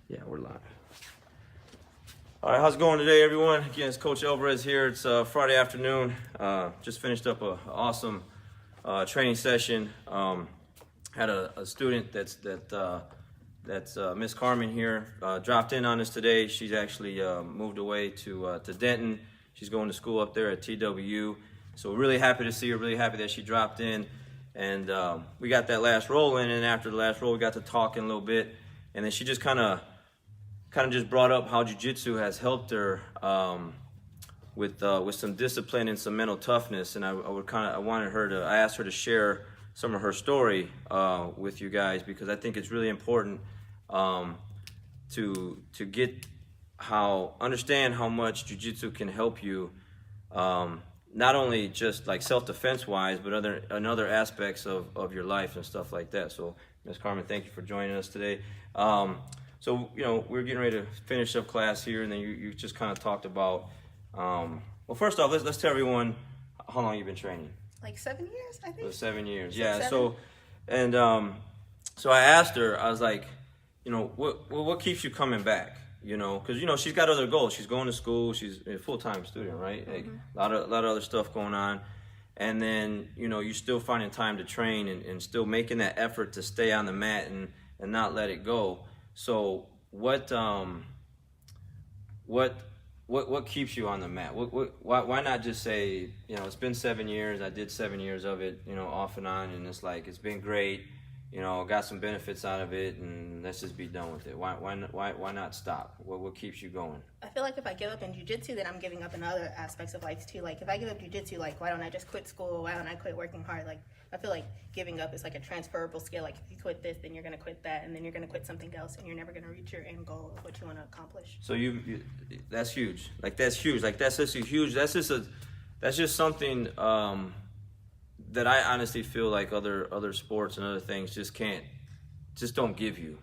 Yeah, we're live. All right, how's it going today, everyone? Again, it's Coach Alvarez here. It's Friday afternoon. Just finished up an awesome training session. Had a student that's Miss Karmen here dropped in on us today. She's actually moved away to Denton. She's going to school up there at TW. So we're really happy to see her. Really happy that she dropped in. And we got that last roll in, and after the last roll, we got to talking a little bit. And then she just kind of just brought up how Jiu Jitsu has helped her with some discipline and some mental toughness. And I asked her to share some of her story with you guys, because I think it's really important to understand how much Jiu Jitsu can help you, not only just like self-defense wise, but in other aspects of your life and stuff like that. So Ms. Karmen, thank you for joining us today. So, we're getting ready to finish up class here, and then you just kind of talked about, well, first off, let's tell everyone how long you've been training. Like 7 years, I think. 7 years, 6, yeah. 7. So I asked her, I was like, what keeps you coming back? Because she's got other goals. She's going to school. She's a full-time student, right? Like a lot of other stuff going on, and then you're still finding time to train and still making that effort to stay on the mat and not let it go. So what keeps you on the mat? Why not just say, it's been 7 years. I did 7 years of it, off and on, and it's been great. Got some benefits out of it, and let's just be done with it. Why not stop? What keeps you going? I feel like if I give up in jiu-jitsu, then I'm giving up in other aspects of life too. Like if I give up jiu-jitsu, like why don't I just quit school? Why don't I quit working hard? Like I feel like giving up is like a transferable skill. Like if you quit this, then you're gonna quit that, and then you're gonna quit something else, and you're never gonna reach your end goal of what you want to accomplish. So that's huge. That's huge. That's just something that I honestly feel like other sports and other things just don't give you.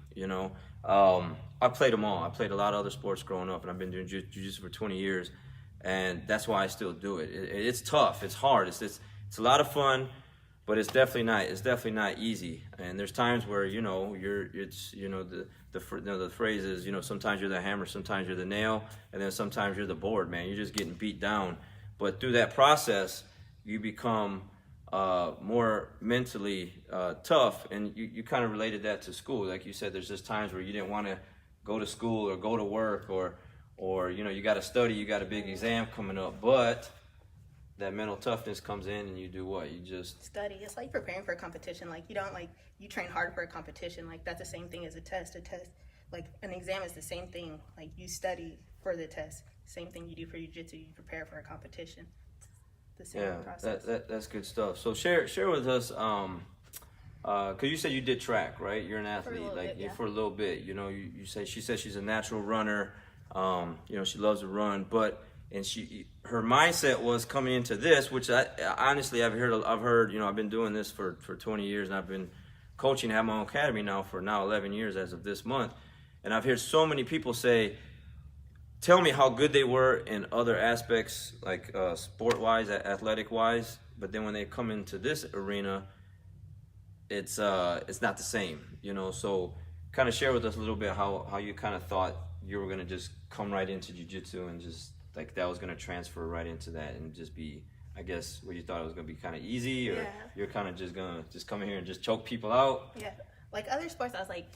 I played them all. I played a lot of other sports growing up, and I've been doing jiu-jitsu for 20 years, and that's why I still do it. It's tough. It's hard. It's a lot of fun, but it's definitely not easy. And there's times where the phrase is sometimes you're the hammer, sometimes you're the nail, and then sometimes you're the board. Man, you're just getting beat down. But through that process, you become more mentally tough, and you kind of related that to school. Like you said, there's just times where you didn't want to go to school or go to work, or you got to study, you got a big exam coming up, but that mental toughness comes in, and you do what? You just study. It's like preparing for a competition. Like you train hard for a competition. Like that's the same thing as a test. Like an exam is the same thing. Like you study for the test. Same thing you do for jiu-jitsu. You prepare for a competition. Process. That's good stuff. So share with us, because you said you did track, right? You're an athlete, for a little bit. She said she's a natural runner. She loves to run, and her mindset was coming into this, which I honestly I've heard. I've been doing this for 20 years, and I've been coaching, have my own academy now for 11 years as of this month, and I've heard so many people say, tell me how good they were in other aspects, like sport-wise, athletic-wise, but then when they come into this arena, it's not the same, So kind of share with us a little bit how you kind of thought you were going to just come right into jiu-jitsu and just like that was going to transfer right into that and just be, I guess, what you thought it was going to be kind of easy, or you're kind of just going to just come in here and just choke people out? Yeah, like other sports, I was like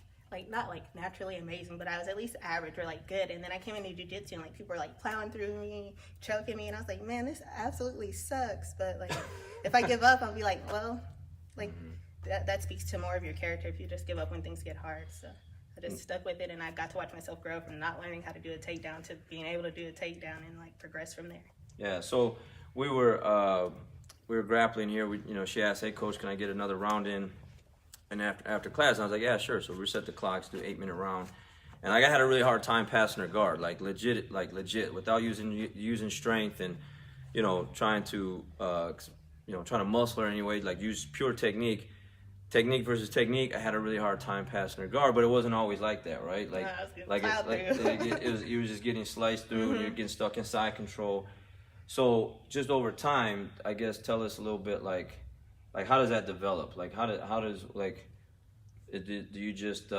not like naturally amazing, but I was at least average or like good. And then I came into jiu-jitsu and like people were like plowing through me, choking me, and I was like, man, this absolutely sucks. But like if I give up, I'll be like, well, like that speaks to more of your character if you just give up when things get hard. So I just stuck with it, and I got to watch myself grow from not learning how to do a takedown to being able to do a takedown and like progress from there. Yeah. So we were grappling here. She asked, "Hey, coach, can I get another round in?" And after class, I was like, yeah, sure. So we reset the clocks, do 8-minute round. And I had a really hard time passing her guard, like legit, without using strength and, trying to muscle her anyway, like use pure technique versus technique. I had a really hard time passing her guard, but it wasn't always like that, right? You was just getting sliced through, and you're getting stuck in side control. So just over time, I guess, tell us a little bit, like how does that develop? Like how does do you just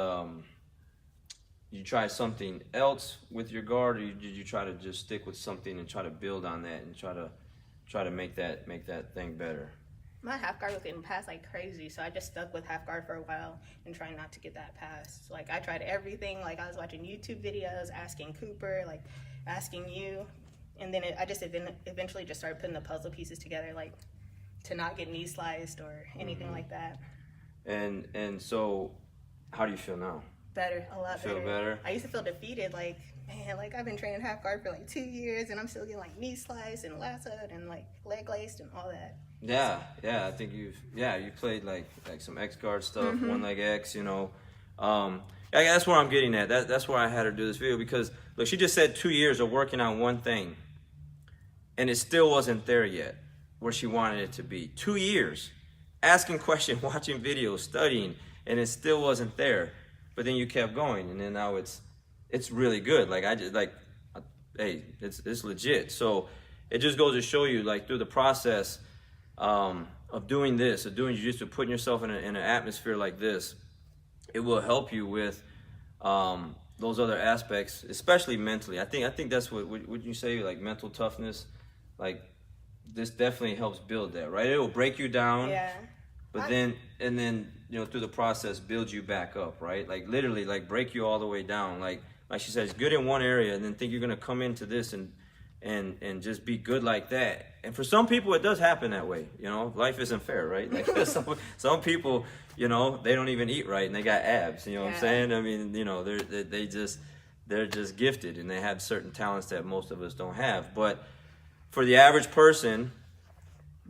you try something else with your guard, or did you try to just stick with something and try to build on that and try to make that thing better? My half guard was getting passed like crazy, so I just stuck with half guard for a while and trying not to get that passed. Like I tried everything. Like I was watching YouTube videos, asking Cooper, like asking you, and then I just eventually just started putting the puzzle pieces together, like to not get knee sliced or anything like that. And so, how do you feel now? Better, a lot better. Feel better? I used to feel defeated, like, man, like I've been training half guard for like 2 years and I'm still getting like knee sliced and lassoed and like leg laced and all that. Yeah, I think you played like some X guard stuff, one leg X, you know. That's where I'm getting at. That's why I had her do this video, because look, she just said 2 years of working on one thing, and it still wasn't there yet where she wanted it to be. 2 years, asking questions, watching videos, studying, and it still wasn't there. But then you kept going, and then now it's really good. Like hey, it's legit. So it just goes to show you, like through the process of doing this, of doing jiu-jitsu, putting yourself in an atmosphere like this, it will help you with those other aspects, especially mentally. I think that's what would you say, like mental toughness, like this definitely helps build that, right? It will break you down, but then you know, through the process build you back up, right? Like literally, like break you all the way down. Like she says, good in one area, and then think you're gonna come into this and just be good like that. And for some people, it does happen that way. You know, life isn't fair, right? Like some people, you know, they don't even eat right and they got abs. You know what I'm saying? I mean, you know, they're just gifted and they have certain talents that most of us don't have. But for the average person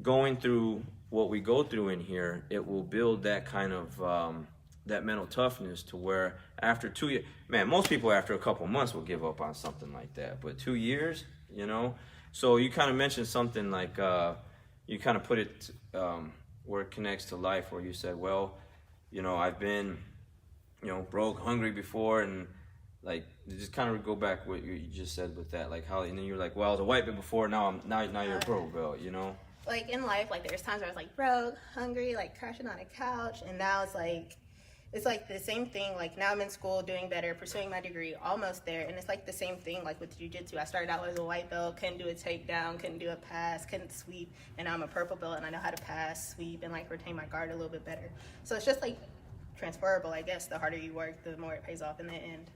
going through what we go through in here, it will build that kind of that mental toughness to where after 2 years, man, most people after a couple months will give up on something like that. But 2 years, you know. So you kind of mentioned something like you kind of put it where it connects to life, where you said, well, you know, I've been, you know, broke, hungry before, and like just kind of go back what you just said with that, like how, and then you're like, well, I was a white belt before, now you're a pro belt, you know. Like in life, like there's times where I was like broke, hungry, like crashing on a couch, and now it's like the same thing. Like now I'm in school, doing better, pursuing my degree, almost there, and it's like the same thing like with jiu-jitsu. I started out as a white belt, couldn't do a takedown, couldn't do a pass, couldn't sweep, and now I'm a purple belt and I know how to pass, sweep, and like retain my guard a little bit better. So it's just like transferable, I guess. The harder you work, the more it pays off in the end.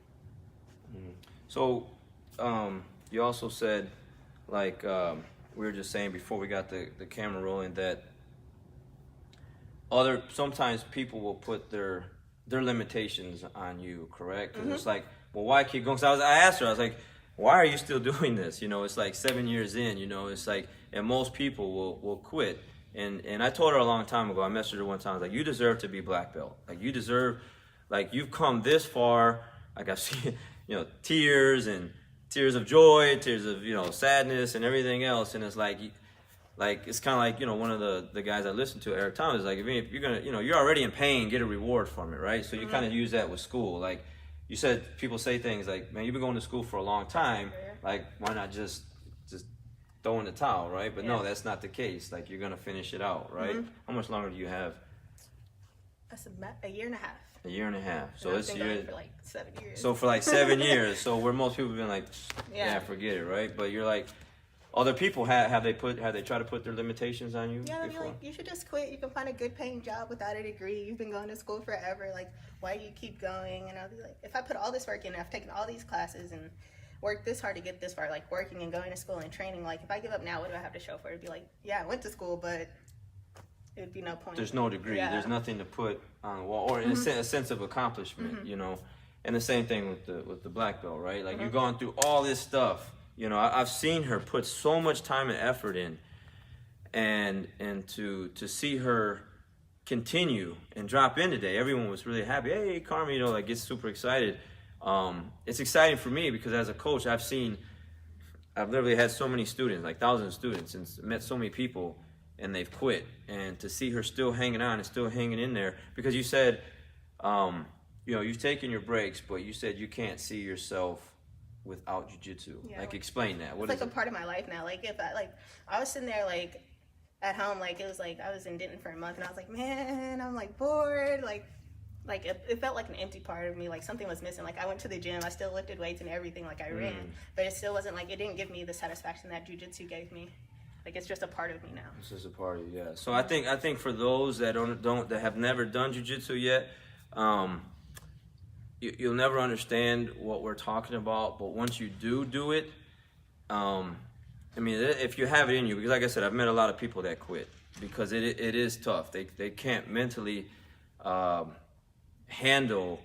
So you also said, like we were just saying before we got the camera rolling, that sometimes people will put their limitations on you, correct? Because it's like, well, why keep going? So I asked her, I was like, why are you still doing this? You know, it's like 7 years in, you know, it's like, and most people will quit. And I told her a long time ago, I messaged her one time, I was like, you deserve to be black belt. Like you deserve, like you've come this far. Like I've seen, you know, tears of joy, tears of, you know, sadness and everything else. And it's like it's kind of like, you know, one of the guys I listen to, Eric Thomas, is like, if you're gonna, you know, you're already in pain, get a reward from it, right? So you kind of use that with school. Like you said, people say things like, man, you've been going to school for a long time, like why not just throw in the towel, right? But no, that's not the case. Like you're gonna finish it out, right? How much longer do you have? That's a year and a half. A year and a half. So it's been for like 7 years. So for like 7 years. So where most people have been like, forget it, right? But you're like, other people have they tried to put their limitations on you? Yeah, before? Like, you should just quit. You can find a good paying job without a degree. You've been going to school forever. Like, why do you keep going? And I'll be like, if I put all this work in, I've taken all these classes and worked this hard to get this far, like working and going to school and training. Like, if I give up now, what do I have to show for it? It'd be like, yeah, I went to school, but it would be no point. There's no degree. Yeah. There's nothing to put on the wall, or in a sense of accomplishment, you know. And the same thing with the black belt, right? Like you've gone through all this stuff. You know, I've seen her put so much time and effort in, and to see her continue and drop in today, everyone was really happy. Hey, Karmen, you know, like gets super excited. It's exciting for me because as a coach, I've literally had so many students, like thousands of students, and met so many people, and they've quit. And to see her still hanging on and still hanging in there, because you said, you know, you've taken your breaks, but you said you can't see yourself without jiu-jitsu. Like explain that. What it's like a part of my life now. Like if I was sitting there like at home, like it was like I was in Denton for a month and I was like, man, I'm like bored, like like it felt like an empty part of me, like something was missing. Like I went to the gym, I still lifted weights and everything, like I ran, but it still wasn't like, it didn't give me the satisfaction that jiu-jitsu gave me. Like it's just a part of me now. It's just a part of you, yeah. So I think for those that that have never done jiu-jitsu yet, you'll never understand what we're talking about. But once you do it, I mean, if you have it in you, because like I said, I've met a lot of people that quit because it is tough. They can't mentally handle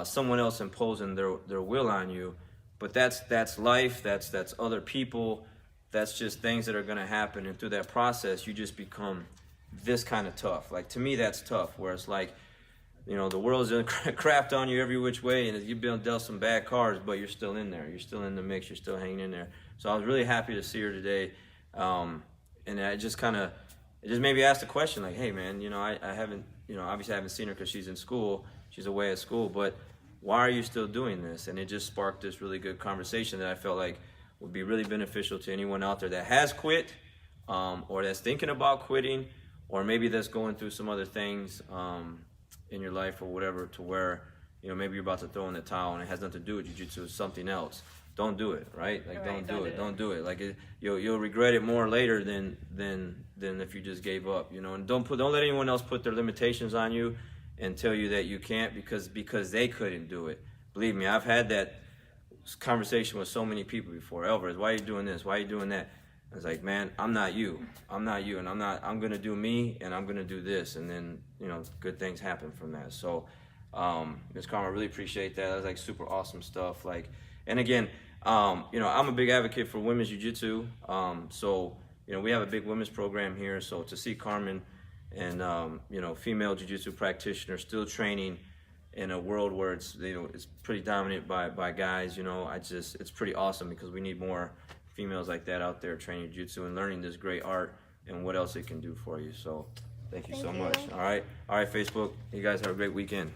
someone else imposing their will on you. But that's life. That's other people. That's just things that are going to happen, and through that process, you just become this kind of tough. Like, to me, that's tough, where it's like, you know, the world's going to craft on you every which way, and you've been dealt some bad cards, but you're still in there. You're still in the mix. You're still hanging in there. So I was really happy to see her today, and I just it just made me ask the question, like, hey, man, you know, I haven't, you know, obviously I haven't seen her because she's in school. She's away at school, but why are you still doing this? And it just sparked this really good conversation that I felt like would be really beneficial to anyone out there that has quit, or that's thinking about quitting, or maybe that's going through some other things in your life or whatever, to where, you know, maybe you're about to throw in the towel and it has nothing to do with jiu-jitsu, it's something else. Don't do it, right? Like, right, don't do it. Like, you'll regret it more later than if you just gave up, you know. And don't let anyone else put their limitations on you and tell you that you can't because they couldn't do it. Believe me, I've had that conversation with so many people before. Alvarez, why are you doing this? Why are you doing that? I was like, man, I'm not you, and I'm gonna do me, and I'm gonna do this, and then, you know, good things happen from that. So, Ms. Karmen, I really appreciate that. That was like super awesome stuff. Like, and again, you know, I'm a big advocate for women's jiu-jitsu. So, you know, we have a big women's program here. So to see Karmen and you know, female jiu-jitsu practitioners still training in a world where it's, you know, it's pretty dominant by guys, you know, it's pretty awesome, because we need more females like that out there training jiu-jitsu and learning this great art and what else it can do for you. So thank you so much. All right, Facebook, you guys have a great weekend.